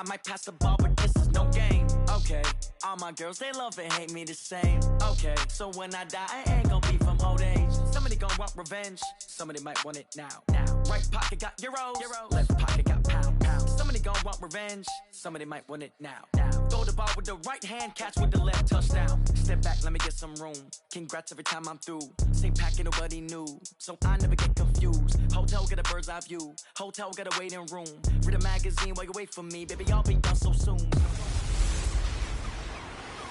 I might pass the ball, but this is no game. Okay, all my girls, they love and hate me the same. Okay, so when I die, I ain't gonna be from old age. Somebody gonna want revenge, somebody might want it now. Right pocket got euros, left pocket got pounds. Somebody gonna want revenge, somebody might want it now. Throw the ball with the right hand, catch with the left, touchdown. Step back, let me get some room. Congrats every time I'm through. Same packet, nobody knew, so I never get confused. Hotel get a bird's eye view, hotel get a waiting room. Read a magazine while you wait for me, baby, I'll be done so soon.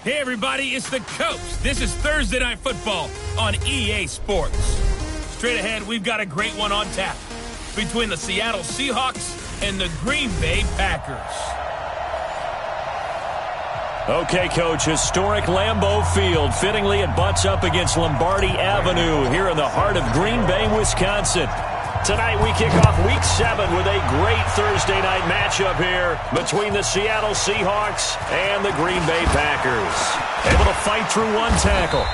Hey everybody, it's the Coach. This is Thursday Night Football on EA Sports. Straight ahead, we've got a great one on tap between the Seattle Seahawks and the Green Bay Packers. Okay, Coach, historic Lambeau Field. Fittingly, it butts up against Lombardi Avenue here in the heart of Green Bay, Wisconsin. Tonight, we kick off Week 7 with a great Thursday night matchup here between the Seattle Seahawks and the Green Bay Packers. Able to fight through one tackle.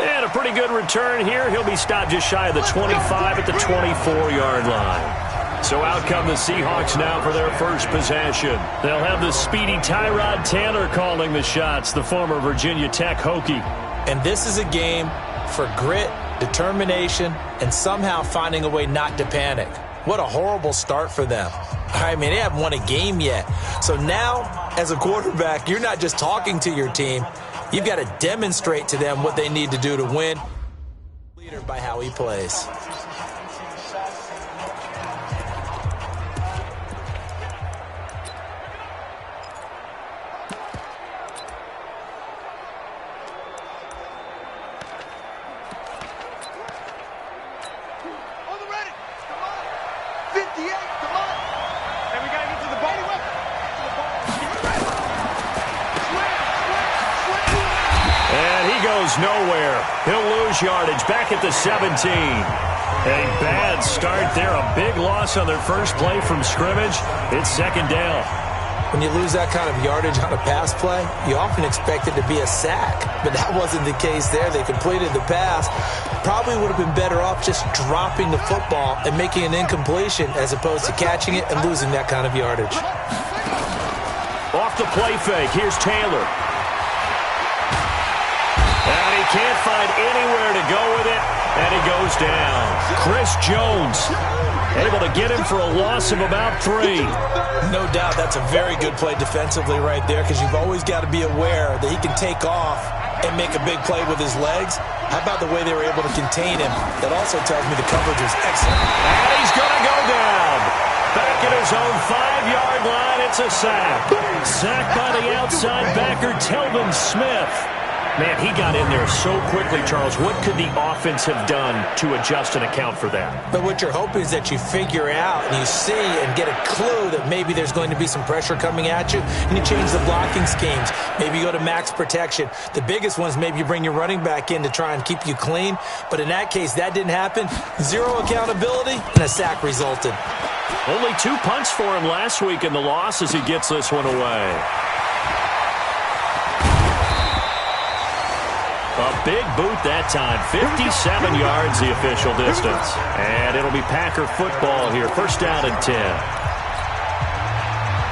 And a pretty good return here. He'll be stopped just shy of the 25 at the 24-yard line. So out come the Seahawks now for their first possession. They'll have the speedy Tyrod Taylor calling the shots, the former Virginia Tech Hokie. And this is a game for grit, determination, and somehow finding a way not to panic. What a horrible start for them. I mean, they haven't won a game yet. So now, as a quarterback, you're not just talking to your team. You've got to demonstrate to them what they need to do to win. Leader by how he plays. Nowhere. He'll lose yardage back at the 17. A bad start there. A big loss on their first play from scrimmage. It's second down. When you lose that kind of yardage on a pass play, you often expect it to be a sack. But that wasn't the case there. They completed the pass. Probably would have been better off just dropping the football and making an incompletion as opposed to catching it and losing that kind of yardage. Off the play fake. Here's Taylor. And he can't find anywhere to go with it, and he goes down. Chris Jones able to get him for a loss of about 3. No doubt that's a very good play defensively right there, because you've always got to be aware that he can take off and make a big play with his legs. How about the way they were able to contain him? That also tells me the coverage was excellent. And he's going to go down. Back at his own 5-yard line, it's a sack. Sacked by the outside backer, Telvin Smith. Man, he got in there so quickly, Charles. What could the offense have done to adjust and account for that? But what you're hoping is that you figure out and you see and get a clue that maybe there's going to be some pressure coming at you, and you change the blocking schemes. Maybe you go to max protection. The biggest one is maybe you bring your running back in to try and keep you clean. But in that case, that didn't happen. 0 accountability, and a sack resulted. Only 2 punts for him last week in the loss as he gets this one away. A big boot that time. 57 yards the official distance. And it'll be Packer football here. First down and 10.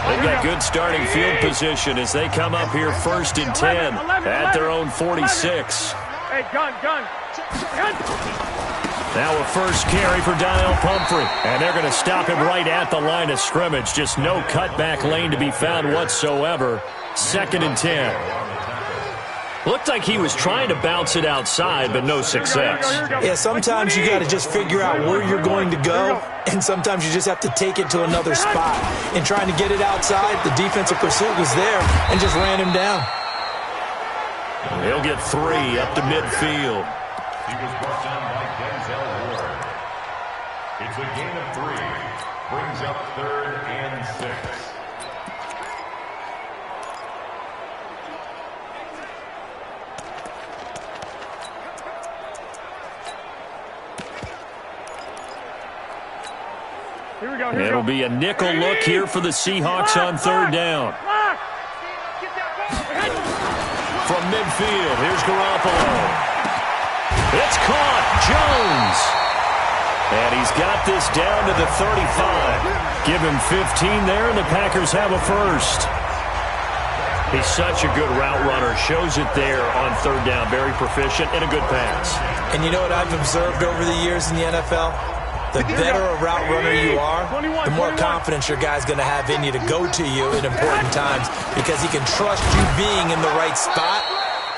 They've got good starting field position as they come up here first and 10 at their own 46. Hey, gun. Now a first carry for Donnell Pumphrey. And they're going to stop him right at the line of scrimmage. Just no cutback lane to be found whatsoever. Second and 10. Looked like he was trying to bounce it outside, but no success. Yeah, sometimes you got to just figure out where you're going to go, and sometimes you just have to take it to another spot. In trying to get it outside, the defensive pursuit was there and just ran him down. He'll get 3 up to midfield. He was brought down by Denzel Ward. It's a gain of 3. Brings up 3rd and 6. It'll be a nickel look here for the Seahawks on 3rd down. From midfield, here's Garoppolo. It's caught. Jones. And he's got this down to the 35. Give him 15 there, and the Packers have a first. He's such a good route runner. Shows it there on third down. Very proficient and a good pass. And you know what I've observed over the years in the NFL? The better a route runner you are, the more confidence your guy's going to have in you to go to you in important times because he can trust you being in the right spot,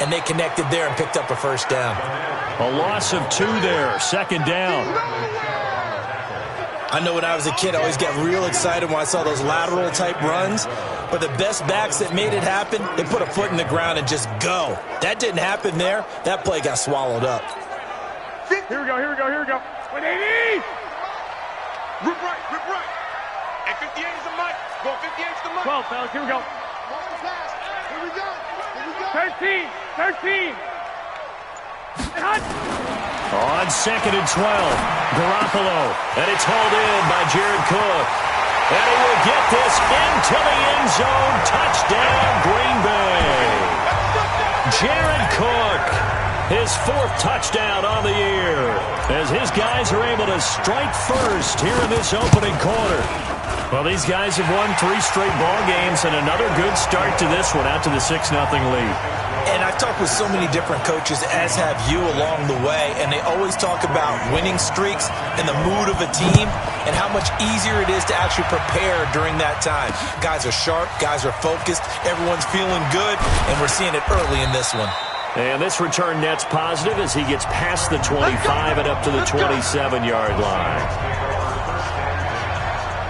and they connected there and picked up a first down. A loss of 2 there. Second down. I know when I was a kid, I always got real excited when I saw those lateral-type runs. But the best backs that made it happen, they put a foot in the ground and just go. That didn't happen there. That play got swallowed up. Here we go. 180! Rip right. And 58 is the mic. Go, 58 is the mic. 12, fellas, here we go. Here we go. 13. And hot. On second and 12, Garoppolo. And it's hauled in by Jared Cook. And he will get this into the end zone. Touchdown, Green Bay. Jared Cook, his 4th touchdown on the year, as his guys are able to strike first here in this opening quarter. Well, these guys have won 3 straight ball games, and another good start to this one, out to the 6-0 lead. And I've talked with so many different coaches, as have you along the way, and they always talk about winning streaks and the mood of a team and how much easier it is to actually prepare during that time. Guys are sharp, guys are focused, everyone's feeling good, and we're seeing it early in this one. And this return net's positive as he gets past the 25 and up to the 27-yard line.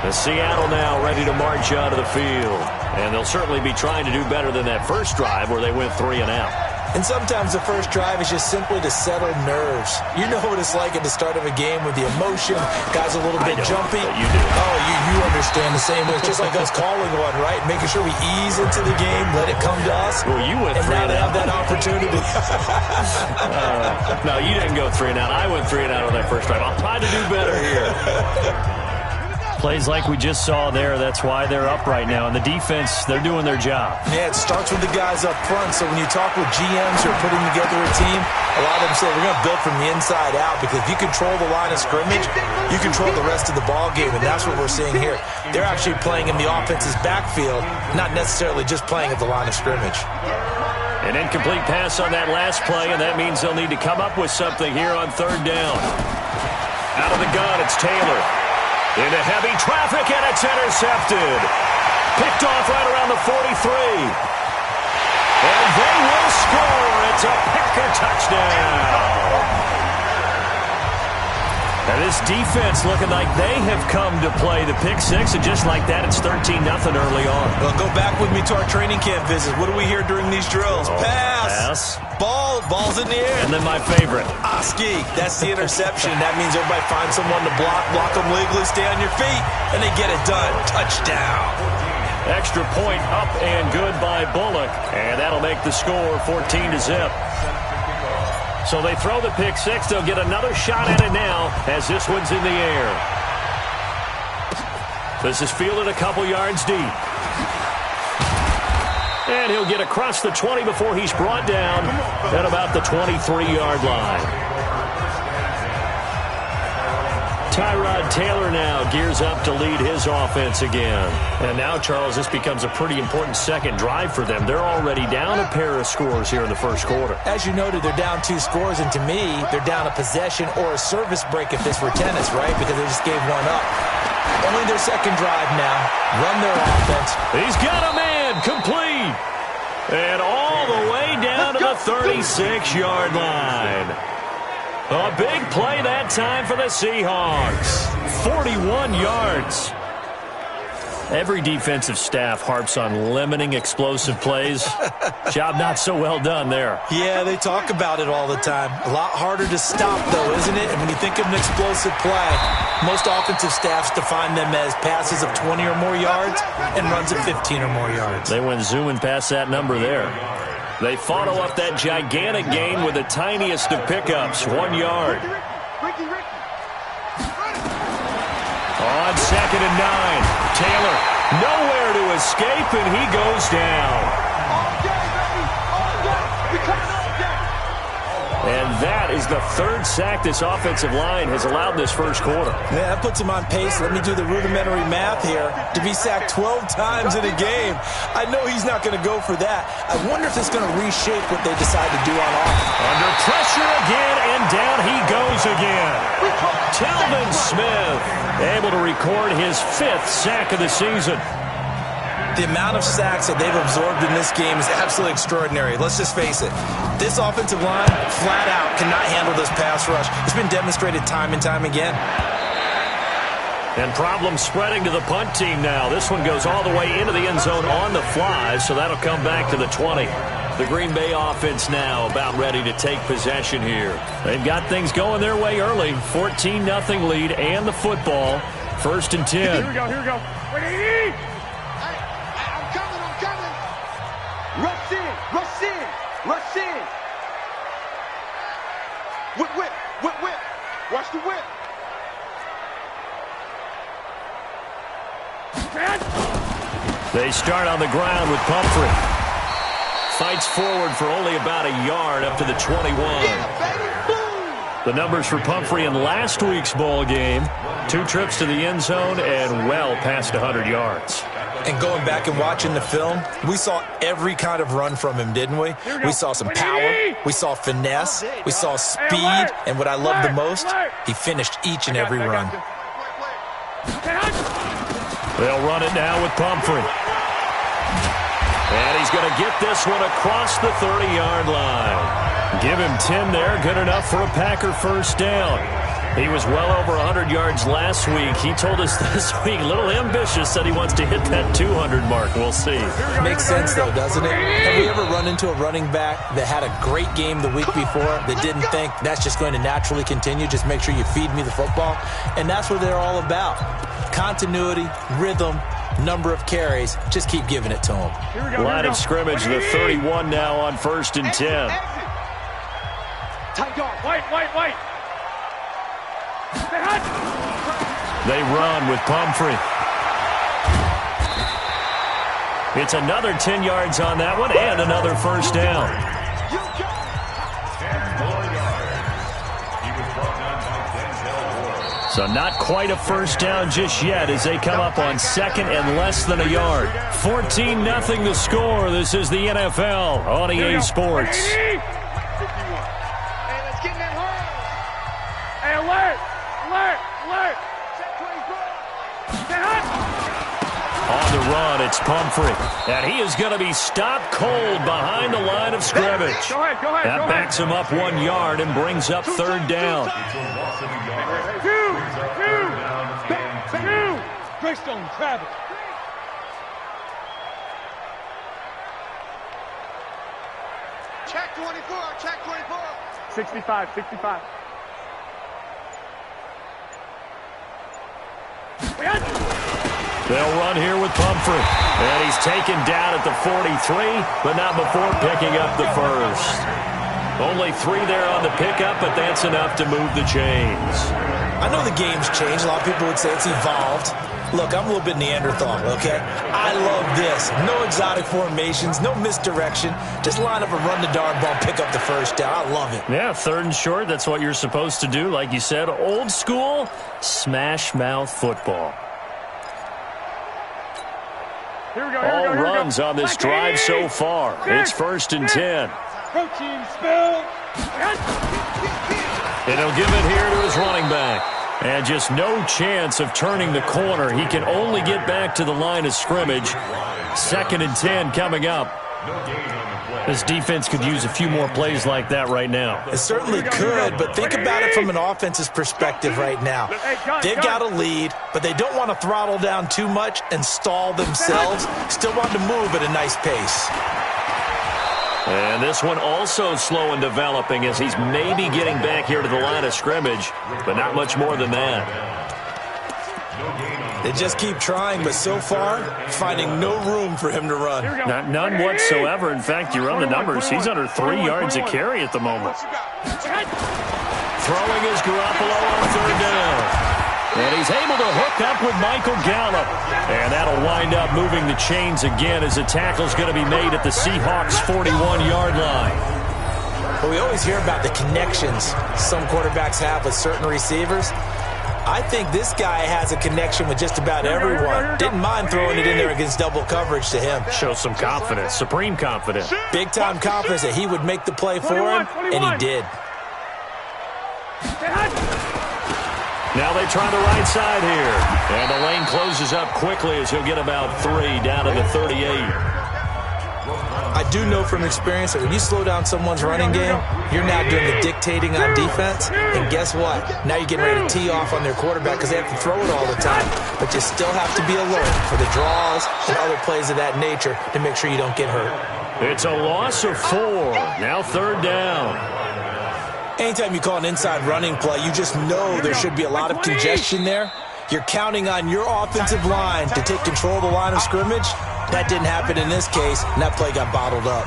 The Seattle now ready to march out of the field. And they'll certainly be trying to do better than that first drive where they went 3 and out. And sometimes the first drive is just simply to settle nerves. You know what it's like at the start of a game with the emotion. Guys a little bit jumpy. You do. Oh, you understand the same way. It's just like us calling one, right? Making sure we ease into the game, let it come to us. Well, you went 3 and out. And now they have that opportunity. No, you didn't go 3 and out. I went 3 and out on that first drive. I'll try to do better here. Plays like we just saw there, that's why they're up right now. And the defense, they're doing their job. Yeah, it starts with the guys up front. So when you talk with GMs who are putting together a team, a lot of them say we're going to build from the inside out, because if you control the line of scrimmage, you control the rest of the ball game, and that's what we're seeing here. They're actually playing in the offense's backfield, not necessarily just playing at the line of scrimmage. An incomplete pass on that last play, and that means they'll need to come up with something here on third down. Out of the gun, it's Taylor. Into heavy traffic, and it's intercepted. Picked off right around the 43. And they will score. It's a Packer touchdown. And this defense looking like they have come to play the pick six, and just like that, it's 13-0 early on. Well, go back with me to our training camp visit. What do we hear during these drills? Pass. Ball's in the air. And then my favorite. Oski. That's the interception. That means everybody finds someone to block them legally, stay on your feet, and they get it done. Touchdown. Extra point up and good by Bullock. And that'll make the score 14-0. So they throw the pick six. They'll get another shot at it now as this one's in the air. This is fielded a couple yards deep. And he'll get across the 20 before he's brought down at about the 23-yard line. Tyrod Taylor now gears up to lead his offense again. And now, Charles, this becomes a pretty important second drive for them. They're already down a pair of scores here in the first quarter. As you noted, they're down 2 scores, and to me, they're down a possession or a service break if this were tennis, right? Because they just gave one up. Only their second drive now. Run their offense. He's got a man complete. And all the way down to the 36-yard line. A big play that time for the Seahawks. 41 yards. Every defensive staff harps on limiting explosive plays. Job not so well done there. Yeah, they talk about it all the time. A lot harder to stop, though, isn't it? And when you think of an explosive play, most offensive staffs define them as passes of 20 or more yards and runs of 15 or more yards. They went zooming past that number there. They follow up that gigantic gain with the tiniest of pickups, 1 yard. On second and 9, Taylor nowhere to escape, and he goes down. And that That is the third sack this offensive line has allowed this first quarter. Yeah, that puts him on pace. Let me do the rudimentary math here. To be sacked 12 times in a game. I know he's not going to go for that. I wonder if it's going to reshape what they decide to do on offense. Under pressure again, and down he goes again. Telvin Smith able to record his 5th sack of the season. The amount of sacks that they've absorbed in this game is absolutely extraordinary. Let's just face it. This offensive line, flat out, cannot handle this pass rush. It's been demonstrated time and time again. And problems spreading to the punt team now. This one goes all the way into the end zone on the fly, so that'll come back to the 20. The Green Bay offense now about ready to take possession here. They've got things going their way early. 14-0 lead and the football. 1st and 10. Here we go, here we go. 180! Rush in, rush in, rush in. Whip, whip, whip, whip. Watch the whip. They start on the ground with Pumphrey. Fights forward for only about a yard up to the 21. The numbers for Pumphrey in last week's ball game: 2 trips to the end zone and well past 100 yards. And going back and watching the film, we saw every kind of run from him, didn't we? We saw some power, we saw finesse, we saw speed, and what I love the most, he finished each and every run. They'll run it now with Pumphrey. And he's going to get this one across the 30-yard line. Give him 10 there, good enough for a Packer first down. He was well over 100 yards last week. He told us this week, a little ambitious, said he wants to hit that 200 mark. We'll see. Makes sense, though, doesn't it? Have we ever run into a running back that had a great game the week before that didn't think that's just going to naturally continue? Just make sure you feed me the football. And that's what they're all about. Continuity, rhythm, number of carries. Just keep giving it to him. Line of scrimmage, the 31 now on 1st and 10. Tight dog. White. They run with Pumphrey. It's another 10 yards on that one and another first down. So not quite a first down just yet as they come up on 2nd and less than a yard. 14-0 the score. This is the NFL on EA Sports. Hey, let's get in that hole. Hey, alert. On the run, it's Pumphrey. And he is going to be stopped cold behind the line of scrimmage. Go ahead. That backs him up 1 yard and brings up 3rd down. Two. Greystone, Travis. Check 24. 65. They'll run here with Pumphrey. And he's taken down at the 43, but not before picking up the first. Only 3 there on the pickup, but that's enough to move the chains. I know the game's changed. A lot of people would say it's evolved. Look, I'm a little bit Neanderthal, okay? I love this. No exotic formations, no misdirection. Just line up and run the darn ball, pick up the first down. I love it. Yeah, 3rd and short, that's what you're supposed to do. Like you said, old school, smash mouth football. All runs on this drive so far. It's 1st and 10. Protein spill. And he'll give it here to his running back. And just no chance of turning the corner. He can only get back to the line of scrimmage. 2nd and 10 coming up. This defense could use a few more plays like that right now. It certainly could, but think about it from an offense's perspective right now. They've got a lead, but they don't want to throttle down too much and stall themselves. Still want to move at a nice pace. And this one also slow in developing as he's maybe getting back here to the line of scrimmage, but not much more than that. They just keep trying, but so far, finding no room for him to run. None whatsoever. In fact, you run the numbers. He's under 3 yards a carry at the moment. Throwing is Garoppolo on 3rd down. And he's able to hook up with Michael Gallup. And that'll wind up moving the chains again as the tackle's going to be made at the Seahawks' 41-yard line. But we always hear about the connections some quarterbacks have with certain receivers. I think this guy has a connection with just about everyone. Didn't mind throwing it in there against double coverage to him. Shows some confidence, supreme confidence. Big-time confidence that he would make the play for him, and he did. Now they try the right side here. And the lane closes up quickly as he'll get about 3 down to the 38. I do know from experience that when you slow down someone's running game, you're now doing the dictating on defense. And guess what? Now you're getting ready to tee off on their quarterback because they have to throw it all the time. But you still have to be alert for the draws and other plays of that nature to make sure you don't get hurt. It's a loss of 4. Now 3rd down. Anytime you call an inside running play, you just know there should be a lot of congestion there. You're counting on your offensive line to take control of the line of scrimmage. That didn't happen in this case, and that play got bottled up.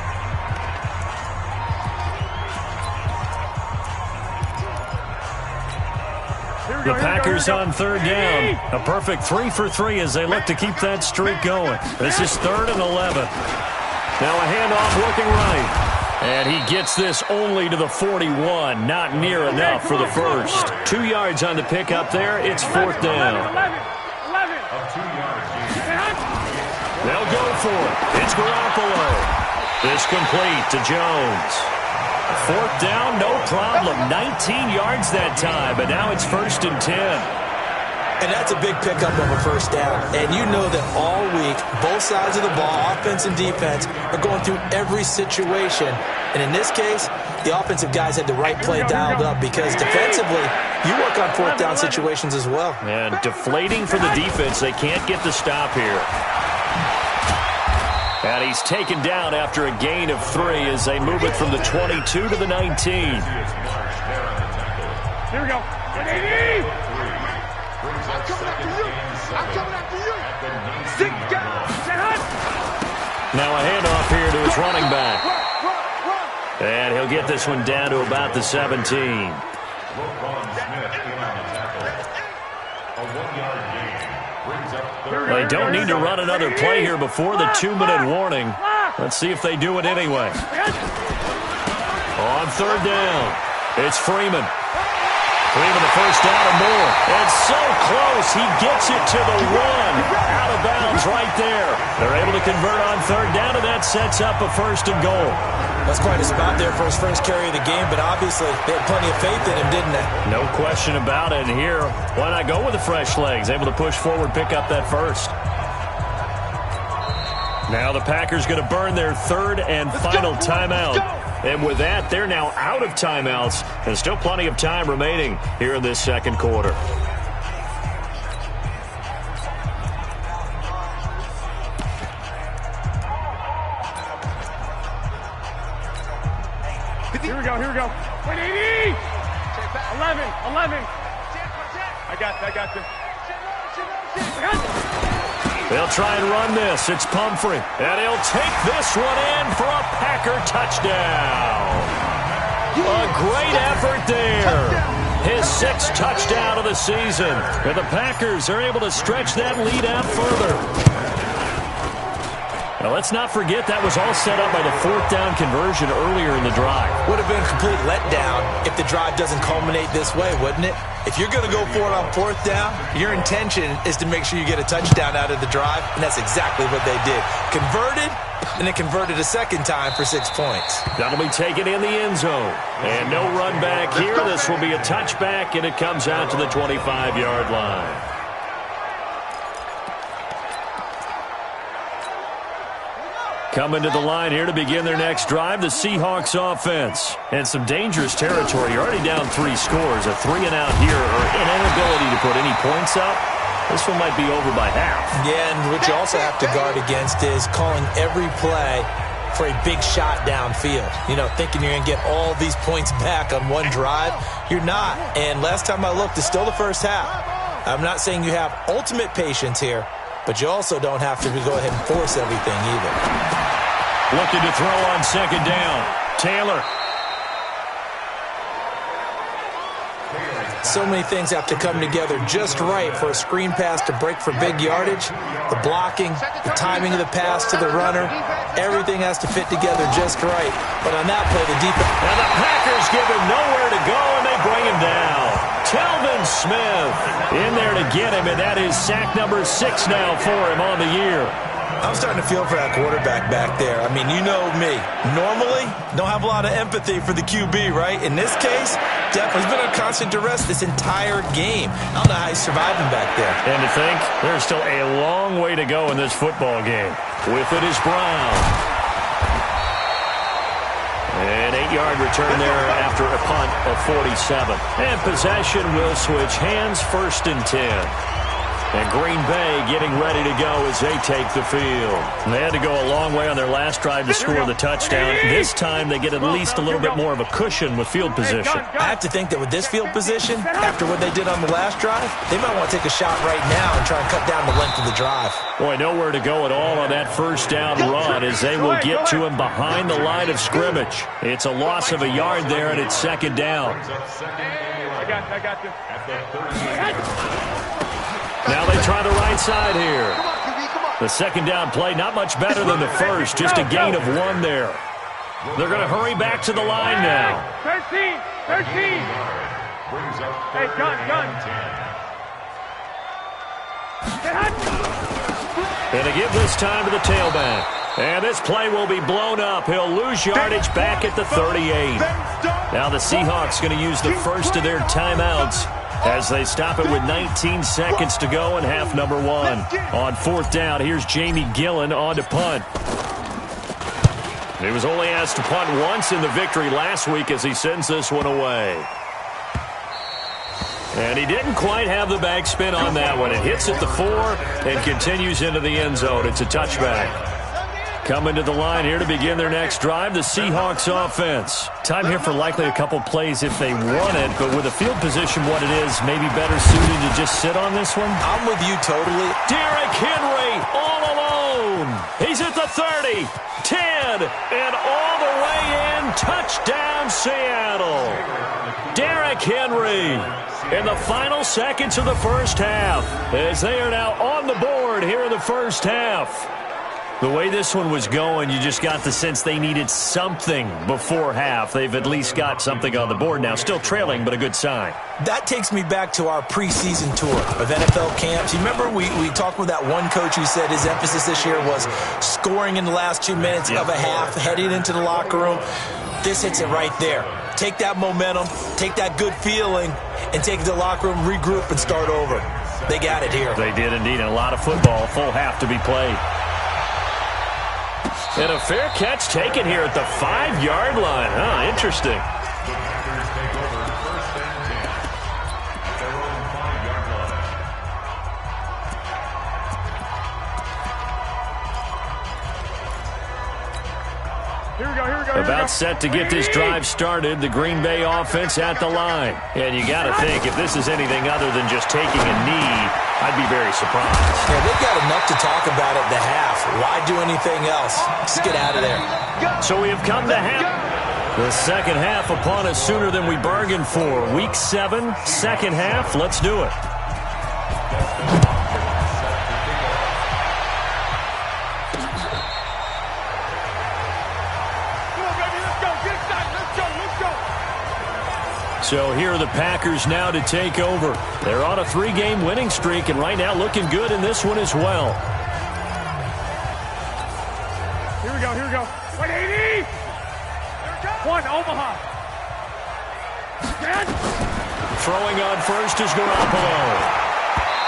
The Packers on 3rd down. A perfect 3 for 3 as they look to keep that streak going. This is 3rd and 11. Now a handoff looking right. And he gets this only to the 41. Not near enough for the first. 2 yards on the pickup there. It's 4th down. They'll go for it. It's Garoppolo. This complete to Jones. 4th down, no problem. 19 yards that time, but now it's 1st and 10. And that's a big pickup of a 1st down. And you know that all week, both sides of the ball, offense and defense, are going through every situation. And in this case, the offensive guys had the right play dialed up because defensively, you work on 4th down situations as well. And deflating for the defense. They can't get the stop here. And he's taken down after a gain of 3 as they move it from the 22 to the 19. Here we go. I'm coming after you. I'm coming after you. Sit down. Now a handoff here to his running back. And he'll get this one down to about the 17. They don't need to run another play here before the 2-minute warning. Let's see if they do it anyway. On 3rd down, it's Freeman. Freeman the 1st down or more. And so close, he gets it to the 1. Out of bounds right there. They're able to convert on 3rd down, and that sets up a 1st and goal. That's quite a spot there for his first carry of the game, but obviously they had plenty of faith in him, didn't they? No question about it. And here, why not go with the fresh legs? Able to push forward, pick up that 1st. Now the Packers going to burn their 3rd and final timeout. And with that, they're now out of timeouts. And still plenty of time remaining here in this 2nd quarter. Here we go. 180. 11. I got you. They'll try and run this. It's Pumphrey. And he'll take this one in for a Packer touchdown. A great effort there. His 6th touchdown of the season. And the Packers are able to stretch that lead out further. Now, let's not forget that was all set up by the 4th down conversion earlier in the drive. Would have been a complete letdown if the drive doesn't culminate this way, wouldn't it? If you're going to go for it on 4th down, your intention is to make sure you get a touchdown out of the drive, and that's exactly what they did. Converted, and then converted a 2nd time for 6 points. That'll be taken in the end zone. And no run back here. This will be a touchback, and it comes out to the 25-yard line. Coming to the line here to begin their next drive, the Seahawks offense. And some dangerous territory. You're already down 3 scores. A 3-and-out here, or an inability to put any points up. This one might be over by half. Yeah, and what you also have to guard against is calling every play for a big shot downfield. You know, thinking you're going to get all these points back on one drive. You're not. And last time I looked, it's still the first half. I'm not saying you have ultimate patience here, but you also don't have to go ahead and force everything either. Looking to throw on 2nd down. Taylor. So many things have to come together just right for a screen pass to break for big yardage. The blocking, the timing of the pass to the runner, everything has to fit together just right. But on that play, the defense... And the Packers give him nowhere to go, and they bring him down. Telvin Smith in there to get him, and that is sack number 6 now for him on the year. I'm starting to feel for that quarterback back there. I mean, you know me. Normally, don't have a lot of empathy for the QB, right? In this case, definitely he's been under constant duress this entire game. I don't know how he's surviving back there. And to think, there's still a long way to go in this football game. With it is Brown. An 8-yard return there after a punt of 47. And possession will switch hands, 1st and 10. And Green Bay getting ready to go as they take the field. They had to go a long way on their last drive to score the touchdown. This time they get at least a little bit more of a cushion with field position. I have to think that with this field position, after what they did on the last drive, they might want to take a shot right now and try and cut down the length of the drive. Boy, nowhere to go at all on that 1st down run as they will get to him behind the line of scrimmage. It's a loss of a yard there, and it's 2nd down. I got you. Now they try the right side here. The 2nd down play, not much better than the first, just a gain of 1 there. They're going to hurry back to the line now. 13. Hey, gun. And they give this time to the tailback. And this play will be blown up. He'll lose yardage back at the 38. Now the Seahawks going to use the first of their timeouts as they stop it with 19 seconds to go in half number 1. On 4th down, here's Jamie Gillen on to punt. He was only asked to punt once in the victory last week as he sends this one away. And he didn't quite have the backspin on that one. It hits at the 4 and continues into the end zone. It's a touchback. Coming to the line here to begin their next drive, the Seahawks offense. Time here for likely a couple plays if they want it, but with the field position what it is, maybe better suited to just sit on this one? I'm with you totally. Derrick Henry all alone. He's at the 30, 10, and all the way in. Touchdown, Seattle. Derrick Henry in the final seconds of the 1st half as they are now on the board here in the 1st half. The way this one was going, you just got the sense they needed something before half. They've at least got something on the board now. Still trailing, but a good sign. That takes me back to our preseason tour of NFL camps. You remember we talked with that one coach who said his emphasis this year was scoring in the last 2 minutes of a half, heading into the locker room. This hits it right there. Take that momentum, take that good feeling, and take it to the locker room, regroup, and start over. They got it here. They did indeed, and a lot of football, full half to be played. And a fair catch taken here at the 5-yard line. Huh, interesting. Here we go. About set to get this drive started, the Green Bay offense at the line. And you got to think, if this is anything other than just taking a knee, I'd be very surprised. Yeah, they've got enough to talk about at the half. Why do anything else? Just get out of there. So we have come to half. The 2nd half upon us sooner than we bargained for. Week 7, 2nd half. Let's do it. So here are the Packers now to take over. They're on a 3-game winning streak, and right now looking good in this one as well. Here we go. 180! 1, Omaha. Throwing on first is Garoppolo.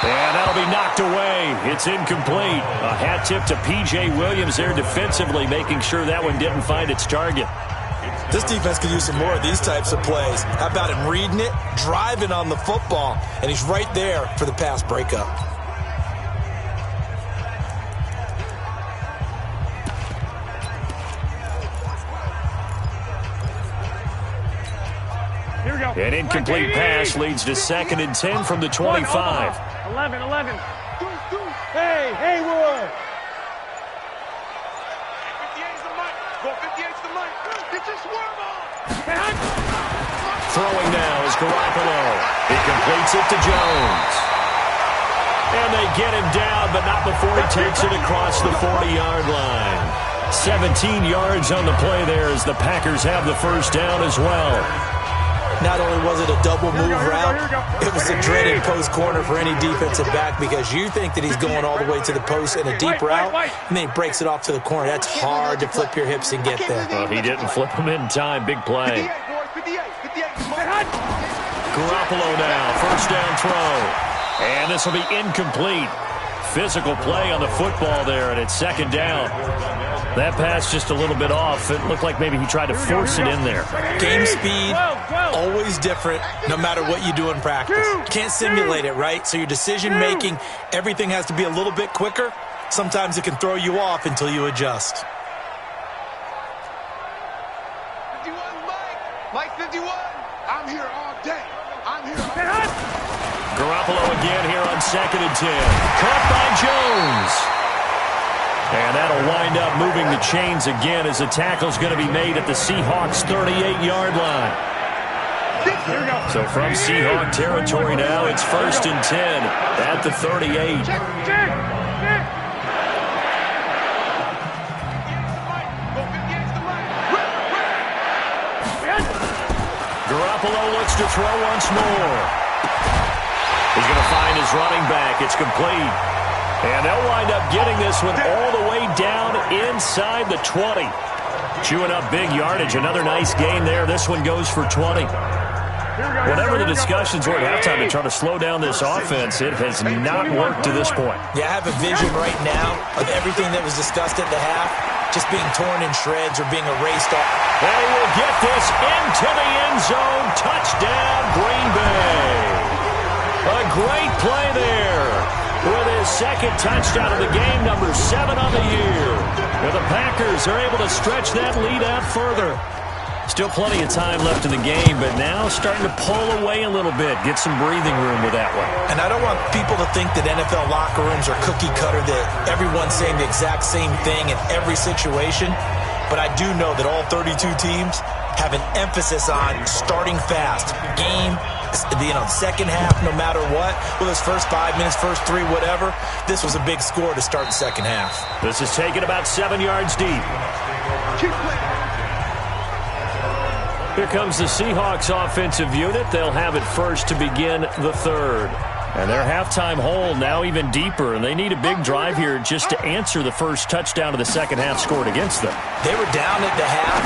And that'll be knocked away. It's incomplete. A hat tip to P.J. Williams there defensively, making sure that one didn't find its target. This defense could use some more of these types of plays. How about him reading it, driving on the football, and he's right there for the pass breakup. Here we go. An incomplete pass leads to 2nd and 10 from the 25. 11. Hey, Haywood. 58's the mic. Go 58's the mic. Get your swerve on. Throwing now is Garoppolo. He completes it to Jones. And they get him down, but not before he takes it across the 40-yard line. 17 yards on the play there as the Packers have the first down as well. Not only was it a double move route, it was a dreaded post corner for any defensive back because you think that he's going all the way to the post in a deep route, and then he breaks it off to the corner. That's hard to flip your hips and get there. Well, he didn't flip him in time. Big play. Garoppolo now, first down throw. And this will be incomplete. Physical play on the football there, and it's second down. That pass just a little bit off. It looked like maybe he tried to force it in there. Game speed, always different, no matter what you do in practice. You can't simulate it, right? So your decision-making, everything has to be a little bit quicker. Sometimes it can throw you off until you adjust. 51, Mike 51. I'm here all day. I'm here all day. Garoppolo again here on 2nd and 10. Caught by Jones. And that'll wind up moving the chains again as the tackle's going to be made at the Seahawks' 38-yard line. So from Seahawk territory now, it's 1st and 10 at the 38. Garoppolo looks to throw once more. He's going to find his running back. It's complete. And they'll wind up getting this one all the way down inside the 20. Chewing up big yardage. Another nice gain there. This one goes for 20. Whatever the discussions were at halftime to try to slow down this offense, it has not worked to this point. Yeah, I have a vision right now of everything that was discussed at the half just being torn in shreds or being erased off. They will get this into the end zone. Touchdown, Green Bay. A great play there with his second touchdown of the game, number 7 on the year. And the Packers are able to stretch that lead out further. Still plenty of time left in the game, but now starting to pull away a little bit, get some breathing room with that one. And I don't want people to think that NFL locker rooms are cookie cutter, that everyone's saying the exact same thing in every situation. But I do know that all 32 teams have an emphasis on starting fast. Game, second half, no matter what. Well, his first 5 minutes, first 3, whatever. This was a big score to start the second half. This is taken about 7 yards deep. Here comes the Seahawks offensive unit. They'll have it first to begin the third. And their halftime hole now even deeper, and they need a big drive here just to answer the first touchdown of the second half scored against them. They were down at the half.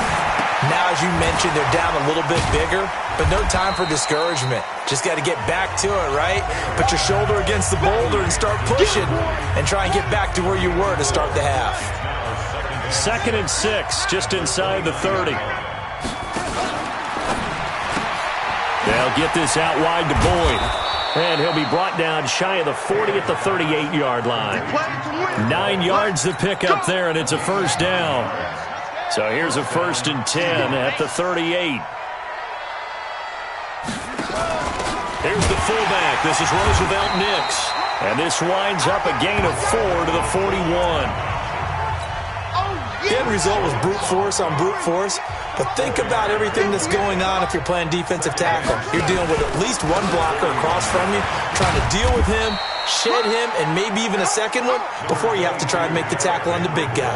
Now, as you mentioned, they're down a little bit bigger, but no time for discouragement. Just got to get back to it, right? Put your shoulder against the boulder and start pushing and try and get back to where you were to start the half. 2nd and 6, just inside the 30. They'll get this out wide to Boyd. And he'll be brought down shy of the 40 at the 38-yard line. 9 yards to pick up there, and it's a first down. So here's a 1st and 10 at the 38. Here's the fullback. This is Roosevelt Nix. And this winds up a gain of 4 to the 41. The end result was brute force on brute force. But think about everything that's going on if you're playing defensive tackle. You're dealing with at least one blocker across from you, trying to deal with him, shed him, and maybe even a second one before you have to try and make the tackle on the big guy.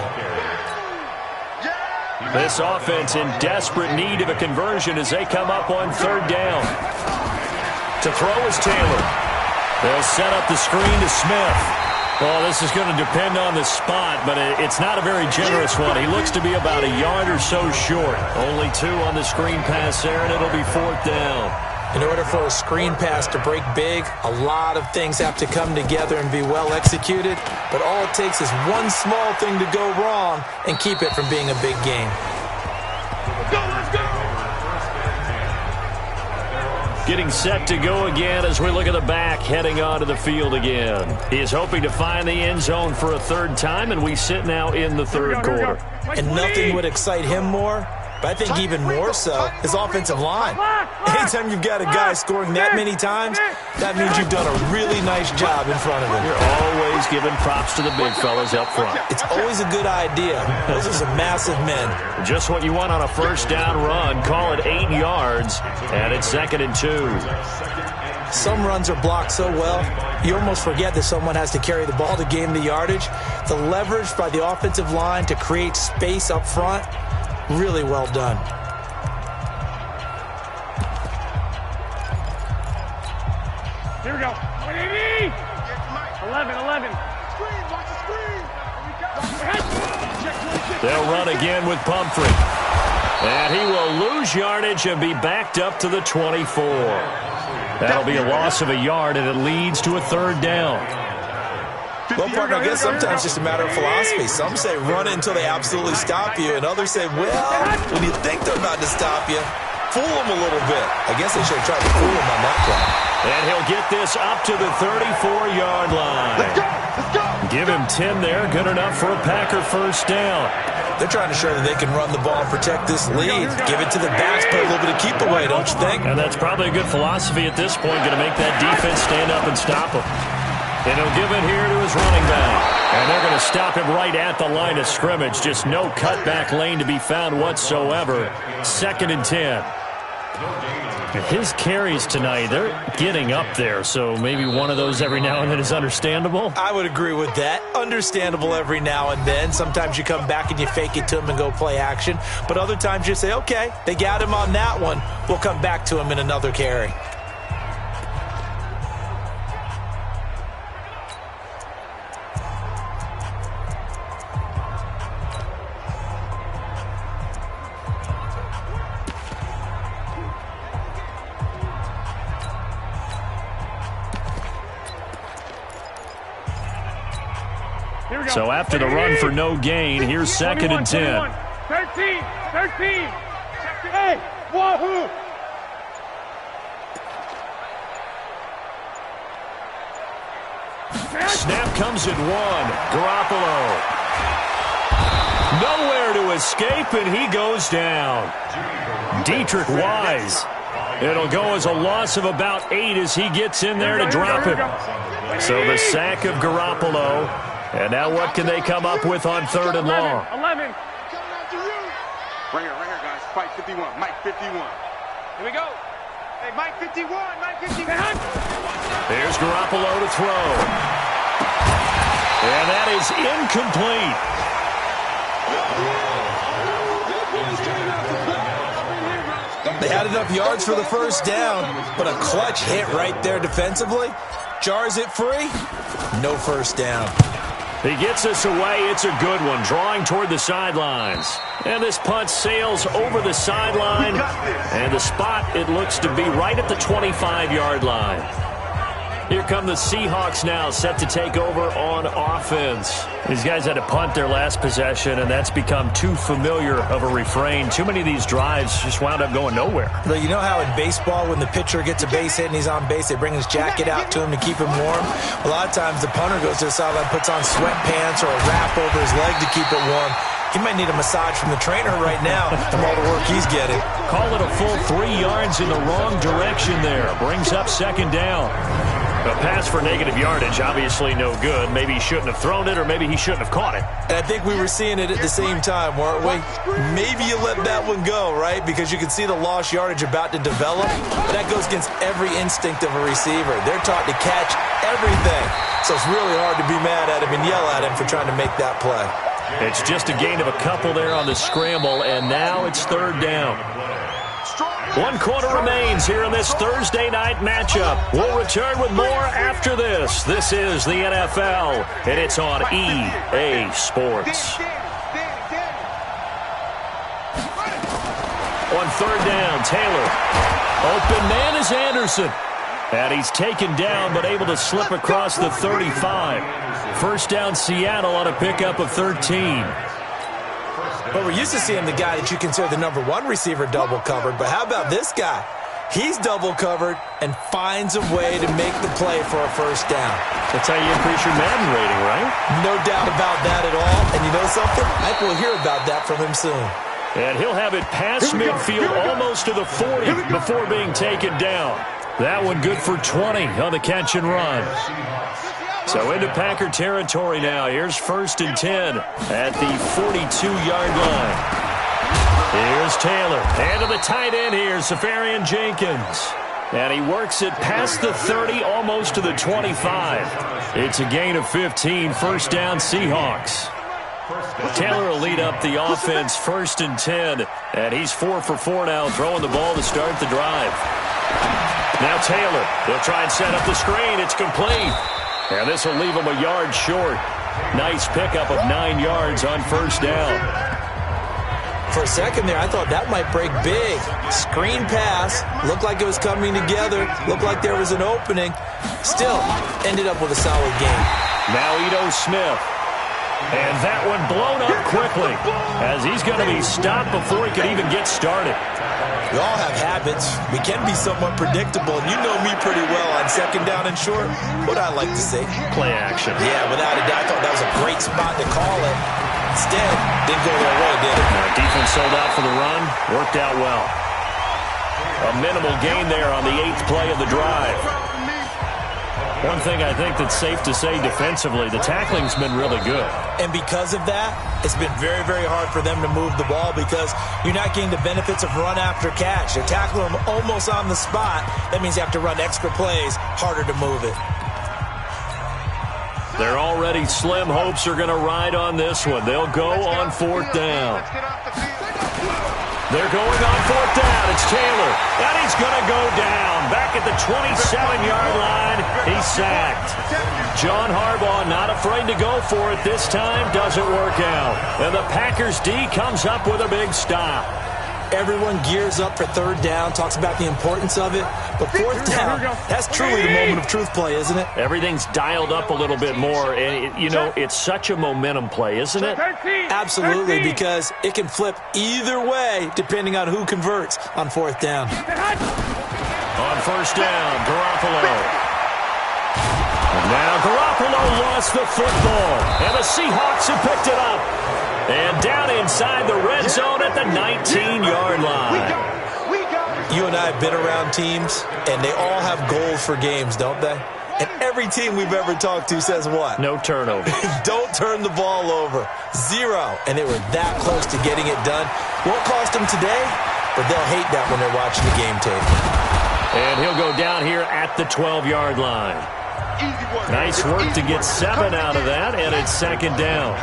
This offense in desperate need of a conversion as they come up on 3rd down. To throw is Taylor. They'll set up the screen to Smith. Well, this is going to depend on the spot, but it's not a very generous one. He looks to be about a yard or so short. Only 2 on the screen pass there, and it'll be 4th down. In order for a screen pass to break big, a lot of things have to come together and be well executed, but all it takes is one small thing to go wrong and keep it from being a big game. Let's go! Getting set to go again as we look at the back heading onto the field again. He is hoping to find the end zone for a 3rd time, and we sit now in the 3rd quarter. And nothing would excite him more but I think even more so, his offensive line. Anytime you've got a guy scoring that many times, that means you've done a really nice job in front of him. You're always giving props to the big fellas up front. It's always a good idea. Those are some massive men. Just what you want on a first down run. Call it 8 yards, and it's 2nd and 2. Some runs are blocked so well, you almost forget that someone has to carry the ball to gain the yardage. The leverage by the offensive line to create space up front, really well done. Here we go. 180. 11. Screen, watch the screen. They'll run again with Pumphrey. And he will lose yardage and be backed up to the 24. That'll be a loss of a yard, and it leads to a 3rd down. Well, partner, I guess sometimes it's just a matter of philosophy. Some say run it until they absolutely stop you, and others say, well, when you think they're about to stop you, fool them a little bit. I guess they should have tried to fool him on that play. And he'll get this up to the 34-yard line. Let's go. Give him 10 there, good enough for a Packer first down. They're trying to show that they can run the ball and protect this lead. Give it to the backs, put a little bit of keep away, don't you think? And that's probably a good philosophy at this point, going to make that defense stand up and stop him. And he'll give it here to his running back. And they're going to stop him right at the line of scrimmage. Just no cutback lane to be found whatsoever. 2nd and 10. His carries tonight, they're getting up there, so maybe one of those every now and then is understandable. I would agree with that. Understandable every now and then. Sometimes you come back and you fake it to him and go play action. But other times you say, okay, they got him on that one. We'll come back to him in another carry. So after the run for no gain, here's 2nd and 10. 13. Hey, wahoo! Snap comes at 1. Garoppolo. Nowhere to escape, and he goes down. Dietrich Wise. It'll go as a loss of about 8 as he gets in there to drop him. So the sack of Garoppolo. And now what can they come up with on 3rd and long? 11. Right here, guys. Fight 51. Mike 51. Here we go. Hey, Mike 51. Here's Garoppolo to throw. And that is incomplete. They had enough yards for the first down, but a clutch hit right there defensively. Jars it free. No first down. He gets us away. It's a good one, drawing toward the sidelines. And this punt sails over the sideline. And the spot, it looks to be right at the 25-yard line. Here come the Seahawks now, set to take over on offense. These guys had to punt their last possession, and that's become too familiar of a refrain. Too many of these drives just wound up going nowhere. Well, you know how in baseball, when the pitcher gets a base hit and he's on base, they bring his jacket out to him to keep him warm? A lot of times the punter goes to the sideline, puts on sweatpants or a wrap over his leg to keep it warm. He might need a massage from the trainer right now from all the work he's getting. Call it a full 3 yards in the wrong direction there. Brings up 2nd down. A pass for negative yardage, obviously no good. Maybe he shouldn't have thrown it, or maybe he shouldn't have caught it. And I think we were seeing it at the same time, weren't we? Maybe you let that one go, right? Because you can see the lost yardage about to develop. That goes against every instinct of a receiver. They're taught to catch everything. So it's really hard to be mad at him and yell at him for trying to make that play. It's just a gain of a couple there on the scramble, and now it's 3rd down. 1 quarter remains here in this Thursday night matchup. We'll return with more after this. This is the NFL, and it's on EA Sports. On 3rd down, Taylor. Open man is Anderson. And he's taken down, but able to slip across the 35. First down, Seattle on a pickup of 13. But we're used to seeing the guy that you consider the number 1 receiver double covered. But how about this guy? He's double covered and finds a way to make the play for a first down. That's how you increase your Madden rating, right? No doubt about that at all. And you know something? I think we'll hear about that from him soon. And he'll have it past midfield almost to the 40 before being taken down. That one good for 20 on the catch and run. So into Packer territory now. Here's 1st and 10 at the 42-yard line. Here's Taylor. And to the tight end here, Safarian Jenkins. And he works it past the 30, almost to the 25. It's a gain of 15, 1st down Seahawks. Taylor will lead up the offense 1st and 10. And he's 4 for 4 now, throwing the ball to start the drive. Now Taylor, he'll try and set up the screen. It's complete. And this will leave him a yard short. Nice pickup of 9 yards on 1st down. For a second there, I thought that might break big. Screen pass. Looked like it was coming together. Looked like there was an opening. Still, ended up with a solid game. Now Ito Smith. And that one blown up quickly as he's going to be stopped before he could even get started. We all have habits. We can be somewhat predictable. And you know me pretty well on 2nd down and short. What I like to say? Play action. Yeah, without a doubt. I thought that was a great spot to call it. Instead, didn't go their way, did it? Defense sold out for the run. Worked out well. A minimal gain there on the 8th play of the drive. One thing I think that's safe to say defensively, the tackling's been really good. And because of that, it's been very, very hard for them to move the ball because you're not getting the benefits of run after catch. You're tackling them almost on the spot. That means you have to run extra plays, harder to move it. Their already slim hopes are going to ride on this one. They'll go on 4th down. They're going on 4th down. It's Taylor. And he's going to go down. Back at the 27-yard line, he's sacked. John Harbaugh not afraid to go for it this time. Doesn't work out. And the Packers D comes up with a big stop. Everyone gears up for 3rd down, talks about the importance of it. But 4th down, that's truly the moment of truth play, isn't it? Everything's dialed up a little bit more. And, it's such a momentum play, isn't it? Absolutely, because it can flip either way depending on who converts on 4th down. On 1st down, Garoppolo. Now Garoppolo lost the football. And the Seahawks have picked it up. And down inside the red zone at the 19-yard line. You and I have been around teams, and they all have goals for games, don't they? And every team we've ever talked to says what? No turnover. Don't turn the ball over. 0. And they were that close to getting it done. Won't cost them today, but they'll hate that when they're watching the game tape. And he'll go down here at the 12-yard line. Nice work to get 7 out of that, and it's 2nd down.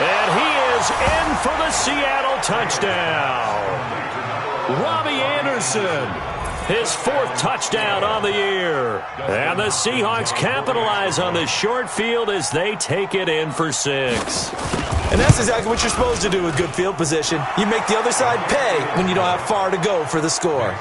And he is in for the Seattle touchdown. Robbie Anderson, his 4th touchdown on the year. And the Seahawks capitalize on the short field as they take it in for 6. And that's exactly what you're supposed to do with good field position. You make the other side pay when you don't have far to go for the score.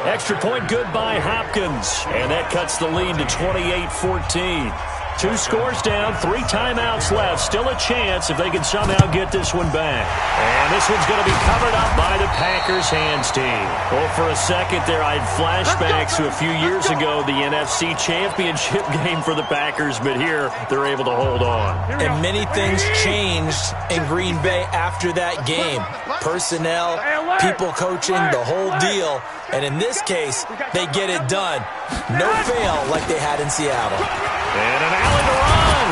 Extra point good by Hopkins. And that cuts the lead to 28-14. 2 scores down, 3 timeouts left. Still a chance if they can somehow get this one back. And this one's going to be covered up by the Packers hands team. Well, for a second there, I had flashbacks to a few years ago, the NFC Championship game for the Packers, but here they're able to hold on. And many things changed in Green Bay after that game. Personnel, people coaching, the whole deal. And in this case, they get it done. No fail like they had in Seattle. And an alley to run.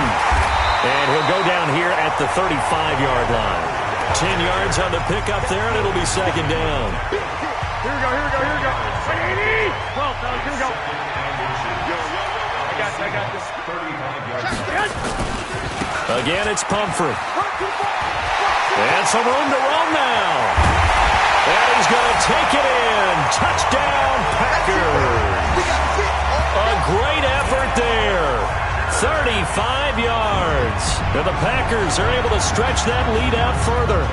And he'll go down here at the 35-yard line. 10 yards on the pickup there, and it'll be 2nd down. Here we go. 80! 12, fellas, here we go. I got this. Again, it's Pumphrey. And some room to run now. And he's going to take it in. Touchdown, Packers. A great effort there. 35 yards. And the Packers are able to stretch that lead out further.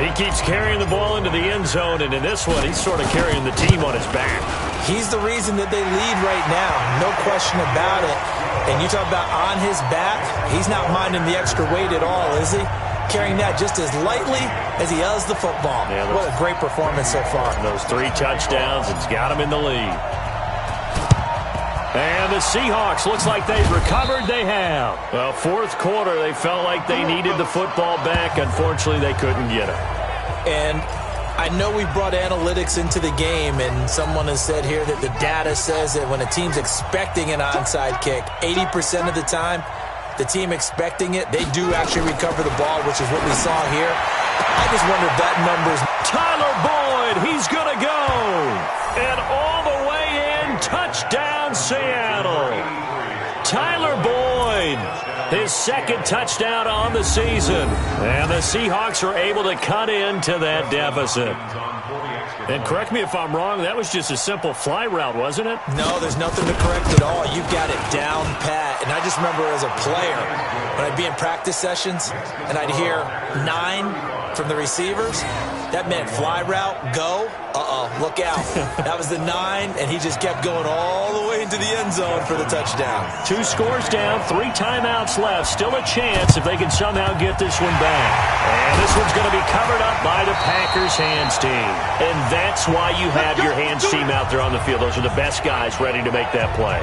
He keeps carrying the ball into the end zone, and in this one, he's sort of carrying the team on his back. He's the reason that they lead right now. No question about it. And you talk about on his back, he's not minding the extra weight at all, is he? Carrying that just as lightly as he does the football. Yeah, what a great performance so far. Those 3 touchdowns, it's got him in the lead. And the the Seahawks. Looks like they've recovered. They have. Well, fourth quarter, they felt like they needed the football back. Unfortunately, they couldn't get it. And I know we brought analytics into the game, and someone has said here that the data says that when a team's expecting an onside kick, 80% of the time, the team expecting it, they do actually recover the ball, which is what we saw here. I just wonder if that number's... Tyler Boyd, he's going to go. And all the way in, touchdown Seattle. Tyler Boyd, his second touchdown on the season. And the Seahawks are able to cut into that deficit. And correct me if I'm wrong, that was just a simple fly route, wasn't it? No, there's nothing to correct at all. You've got it down pat. And I just remember as a player, when I'd be in practice sessions and I'd hear 9 from the receivers, that meant fly route, go, look out. That was the 9, and he just kept going all the way into the end zone for the touchdown. 2 scores down, 3 timeouts left. Still a chance if they can somehow get this one back. And this one's going to be covered up by the Packers hands team. And that's why you have your hands team out there on the field. Those are the best guys ready to make that play.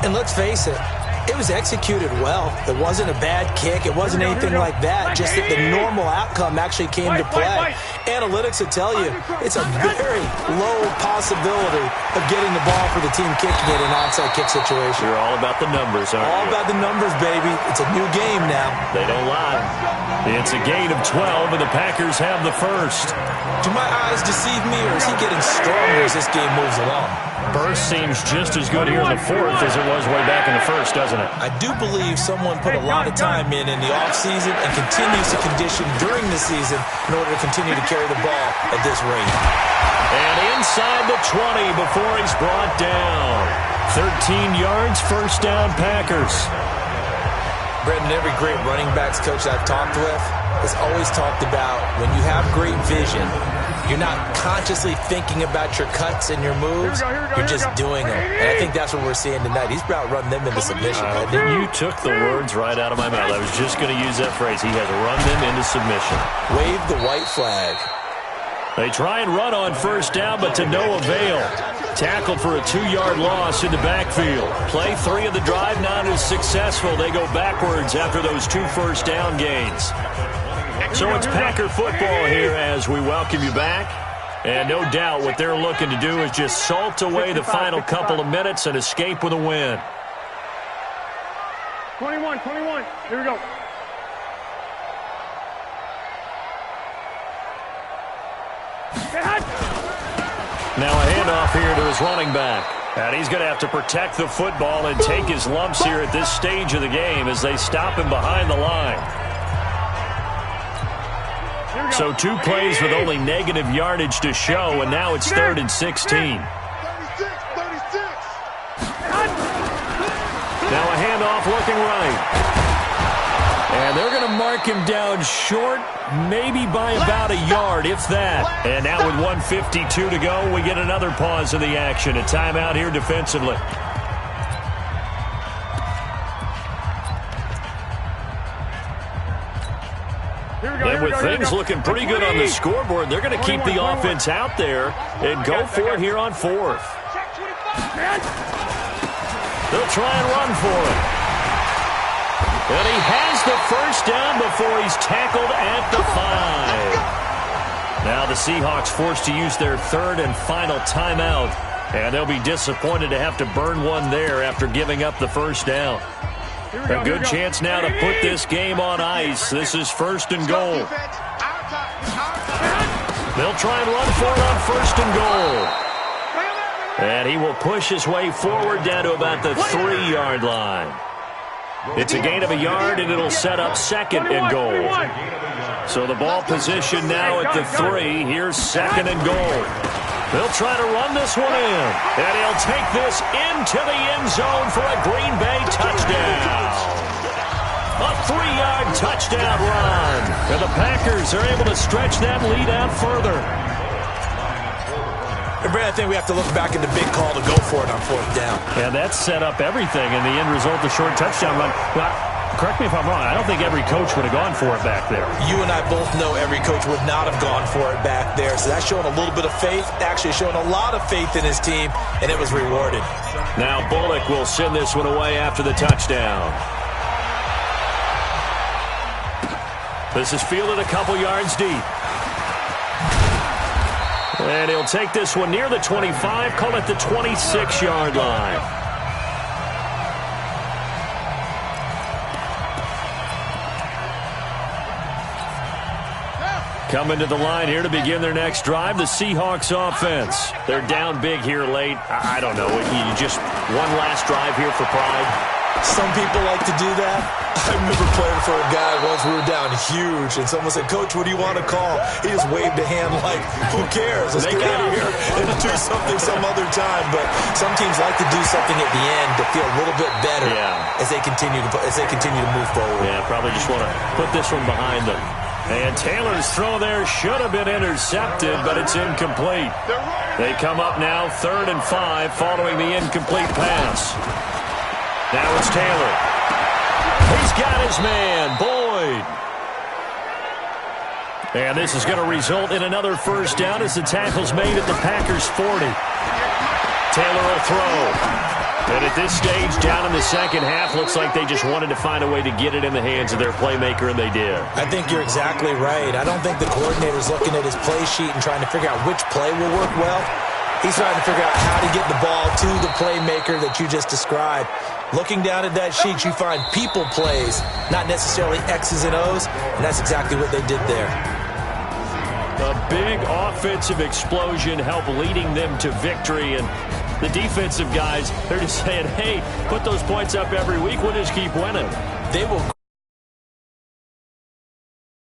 And let's face it, it was executed well. It wasn't a bad kick. It wasn't anything like that. Just that the normal outcome actually came to play. Analytics will tell you it's a very low possibility of getting the ball for the team kicking it in an onside kick situation. You're all about the numbers, aren't you? All about the numbers, baby. It's a new game now. They don't lie. It's a gain of 12, and the Packers have the first. Do my eyes deceive me, or is he getting stronger as this game moves along? Burst seems just as good here in the fourth as it was way back in the first, doesn't it? I do believe someone put a lot of time in the offseason and continues to condition during the season in order to continue to carry the ball at this rate. And inside the 20 before he's brought down. 13 yards, first down, Packers. Brendan, every great running backs coach I've talked with has always talked about when you have great vision, you're not consciously thinking about your cuts and your moves. You're just doing them. And I think that's what we're seeing tonight. He's about run them into submission. You took the words right out of my mouth. I was just going to use that phrase. He has run them into submission. Wave the white flag. They try and run on first down, but to no avail. Tackled for a 2-yard loss in the backfield. Play 3 of the drive not as successful. They go backwards after those 2 first down gains. So it's Packer football here as we welcome you back. And no doubt what they're looking to do is just salt away the final couple of minutes and escape with a win. 21, here we go. Now a handoff here to his running back. And he's going to have to protect the football and take his lumps here at this stage of the game as they stop him behind the line. So 2 plays with only negative yardage to show, and now it's 3rd and 16. Now a handoff looking right. And they're going to mark him down short, maybe by about a yard, if that. And now with 1:52 to go, we get another pause of the action. A timeout here defensively. And with things looking pretty good on the scoreboard, they're going to keep the offense out there and go for it here on 4th. They'll try and run for it. And he has the first down before he's tackled at the 5. Now the Seahawks forced to use their 3rd and final timeout. And they'll be disappointed to have to burn one there after giving up the first down. A good chance now to put this game on ice. This is 1st and goal. They'll try and run for it on 1st and goal. And he will push his way forward down to about the 3-yard line. It's a gain of a yard, and it'll set up 2nd and goal. So the ball position now at the 3. Here's 2nd and goal. They'll try to run this one in. And he'll take this into the end zone for a Green Bay touchdown. A 3-yard touchdown run. And the Packers are able to stretch that lead out further. And Brad, I think we have to look back at the big call to go for it on 4th down. And that set up everything in the end result, the short touchdown run. Well, correct me if I'm wrong, I don't think every coach would have gone for it back there. You and I both know every coach would not have gone for it back there. So that's showing a little bit of faith, actually showing a lot of faith in his team, and it was rewarded. Now Bullock will send this one away after the touchdown. This is fielded a couple yards deep. And he'll take this one near the 25, call it the 26-yard line. Coming to the line here to begin their next drive, the Seahawks offense. They're down big here late. I don't know. You just one last drive here for pride. Some people like to do that. I remember playing for a guy once. We were down huge, and someone said, "Coach, what do you want to call?" He just waved a hand like, "Who cares? Let's get out of here and do something some other time." But some teams like to do something at the end to feel a little bit better as they continue to move forward. Yeah, probably just want to put this one behind them. And Taylor's throw there should have been intercepted, but it's incomplete. They come up now 3rd and 5 following the incomplete pass. Now it's Taylor. He's got his man, Boyd. And this is going to result in another first down as the tackle's made at the Packers' 40. Taylor will throw. And at this stage, down in the second half, looks like they just wanted to find a way to get it in the hands of their playmaker, and they did. I think you're exactly right. I don't think the coordinator's looking at his play sheet and trying to figure out which play will work well. He's trying to figure out how to get the ball to the playmaker that you just described. Looking down at that sheet, you find people plays, not necessarily X's and O's, and that's exactly what they did there. A big offensive explosion helped leading them to victory, and the defensive guys, they're just saying, hey, put those points up every week, we'll just keep winning. They will